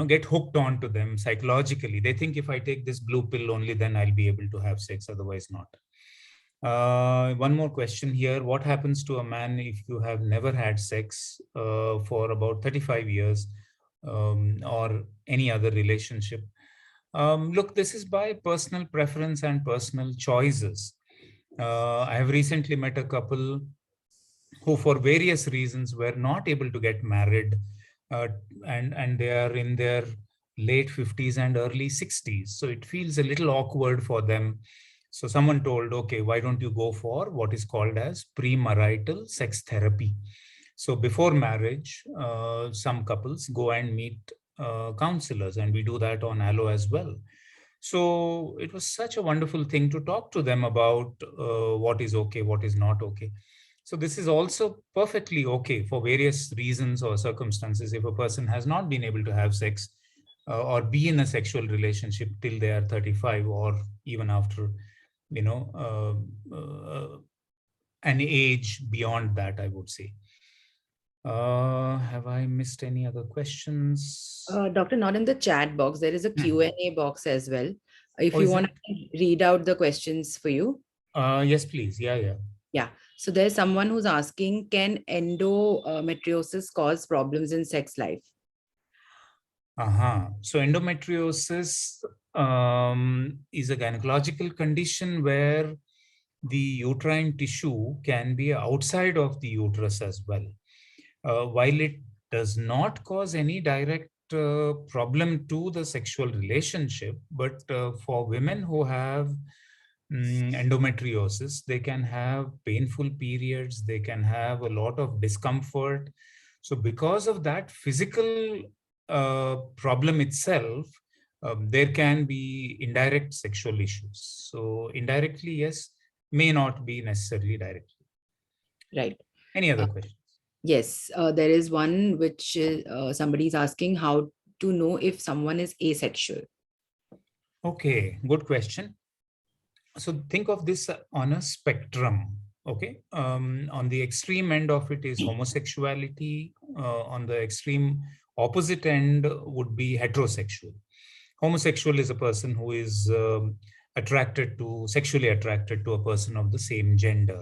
get hooked onto them psychologically. They think if I take this blue pill only, then I'll be able to have sex, otherwise not. One more question here. What happens to a man if you have never had sex for about 35 years, or any other relationship? Look, this is by personal preference and personal choices. I have recently met a couple who for various reasons were not able to get married, uh, and they are in their late 50s and early 60s, so it feels a little awkward for them. So someone told, okay, why don't you go for what is called as premarital sex therapy? So before marriage, some couples go and meet counselors, and we do that on Allo as well. So it was such a wonderful thing to talk to them about what is okay, what is not okay. So this is also perfectly okay for various reasons or circumstances. If a person has not been able to have sex or be in a sexual relationship till they are 35, or even after, you know, an age beyond that, I would say. Have I missed any other questions? Doctor, not in the chat box. There is a Hmm. Q&A box as well. If Oh, you is want it? to read out the questions for you. Yes, please. Yeah, yeah. Yeah. So there's someone who's asking, can endometriosis cause problems in sex life? So endometriosis is a gynecological condition where the uterine tissue can be outside of the uterus as well. While it does not cause any direct problem to the sexual relationship, but for women who have endometriosis, they can have painful periods, they can have a lot of discomfort. So, because of that physical problem itself, there can be indirect sexual issues. So, indirectly, yes, may not be necessarily directly. Right. Any other Uh, questions? yes. There is one which somebody is asking how to know if someone is asexual. Okay, good question. So think of this on a spectrum. Okay, on the extreme end of it is homosexuality. On the extreme opposite end would be heterosexual. Homosexual is a person who is sexually attracted to a person of the same gender.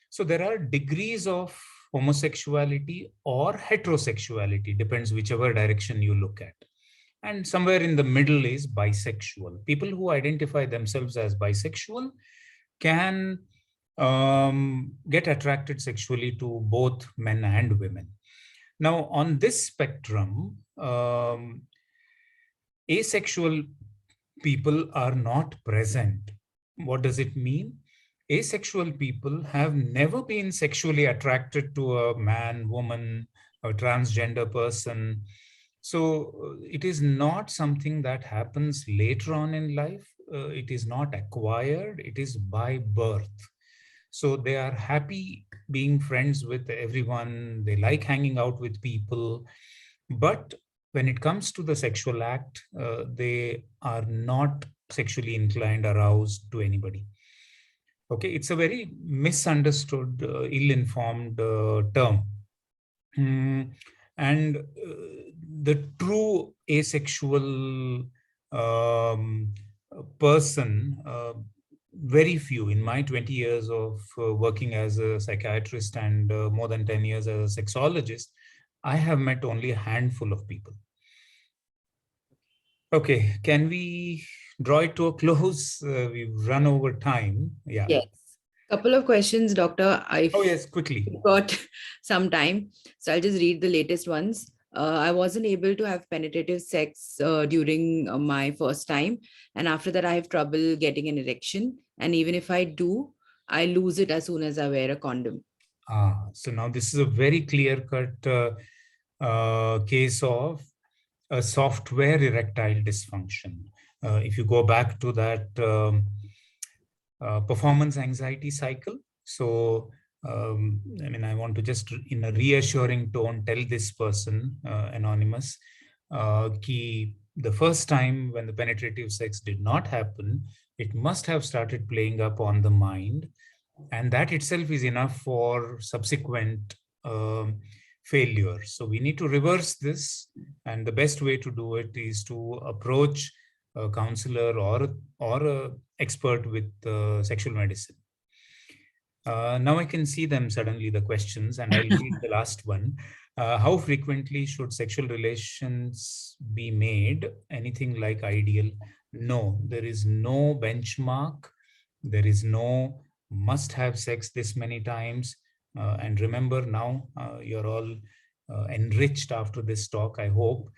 So there are degrees of homosexuality or heterosexuality, depends whichever direction you look at. And somewhere in the middle is bisexual. People who identify themselves as bisexual can get attracted sexually to both men and women. Now, on this spectrum, asexual people are not present. What does it mean? Asexual people have never been sexually attracted to a man, woman, a transgender person. So it is not something that happens later on in life. It is not acquired, it is by birth. So they are happy being friends with everyone, they like hanging out with people. But when it comes to the sexual act, they are not sexually inclined, aroused to anybody. Okay, it's a very misunderstood, ill-informed term. Mm, and the true asexual person, very few in my 20 years of working as a psychiatrist and more than 10 years as a sexologist, I have met only a handful of people. Okay, can we draw it to a close? We've run over time. Yeah. Yes. Couple of questions, Doctor. Oh, I've yes, quickly. got some time, so I'll just read the latest ones. I wasn't able to have penetrative sex during my first time, and after that, I have trouble getting an erection. And even if I do, I lose it as soon as I wear a condom. So now this is a very clear-cut case of a software erectile dysfunction. If you go back to that performance anxiety cycle, so I mean, I want to just in a reassuring tone tell this person, anonymous, the first time when the penetrative sex did not happen, it must have started playing up on the mind, and that itself is enough for subsequent failure. So we need to reverse this, and the best way to do it is to approach a counselor or a expert with sexual medicine. Now I can see them suddenly, the questions, and I'll read the last one. How frequently should sexual relations be made? Anything like ideal? No, there is no benchmark. There is no must have sex this many times. And remember now, you're all enriched after this talk, I hope.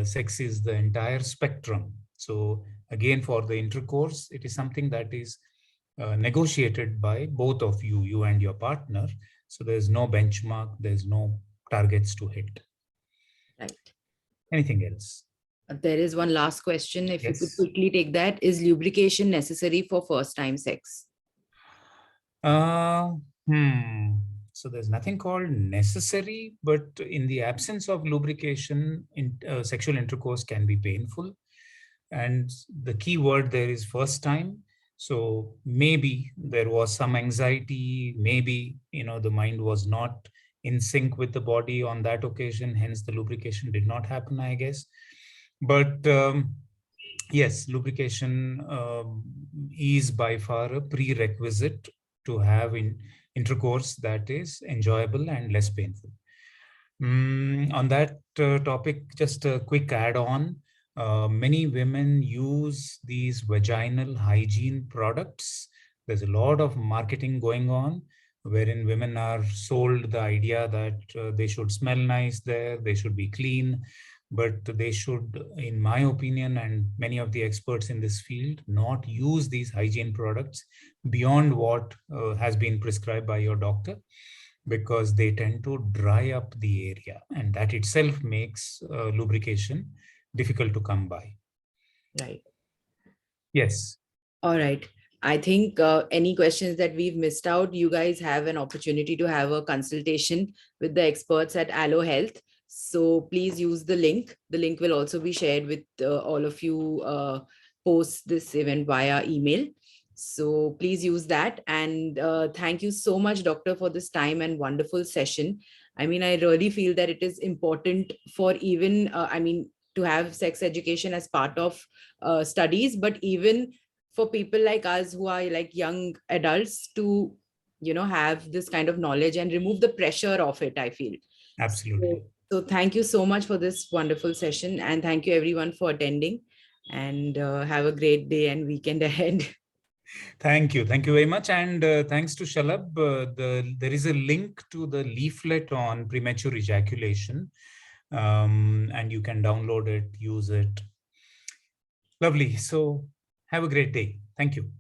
Sex is the entire spectrum. So, again, for the intercourse, it is something that is negotiated by both of you, you and your partner. So there's no benchmark, there's no targets to hit. Right. Anything else? There is one last question. If you could Yes. quickly take that, is lubrication necessary for first time sex? Uh, hmm. So there's nothing called necessary, but in the absence of lubrication, sexual intercourse can be painful. And the key word there is first time. So maybe there was some anxiety, maybe, the mind was not in sync with the body on that occasion, hence the lubrication did not happen, I guess. But yes, lubrication is by far a prerequisite to have intercourse that is enjoyable and less painful. On that topic, just a quick add on. Many women use these vaginal hygiene products. There's a lot of marketing going on wherein women are sold the idea that they should smell nice there, they should be clean, but they should, in my opinion, and many of the experts in this field, not use these hygiene products beyond what has been prescribed by your doctor, because they tend to dry up the area, and that itself makes lubrication difficult to come by. Right. Yes. All right. I think any questions that we've missed out, you guys have an opportunity to have a consultation with the experts at Allo Health. So please use the link. The link will also be shared with all of you post this event via email. So please use that. And thank you so much, Doctor, for this time and wonderful session. I mean, I really feel that it is important for even, to have sex education as part of studies, but even for people like us who are like young adults to have this kind of knowledge and remove the pressure of it, I feel. Absolutely. So thank you so much for this wonderful session, and thank you everyone for attending, and have a great day and weekend ahead. Thank you. Thank you very much. And thanks to Shalab, there is a link to the leaflet on premature ejaculation, and you can download it, use it. Lovely. So have a great day. Thank you.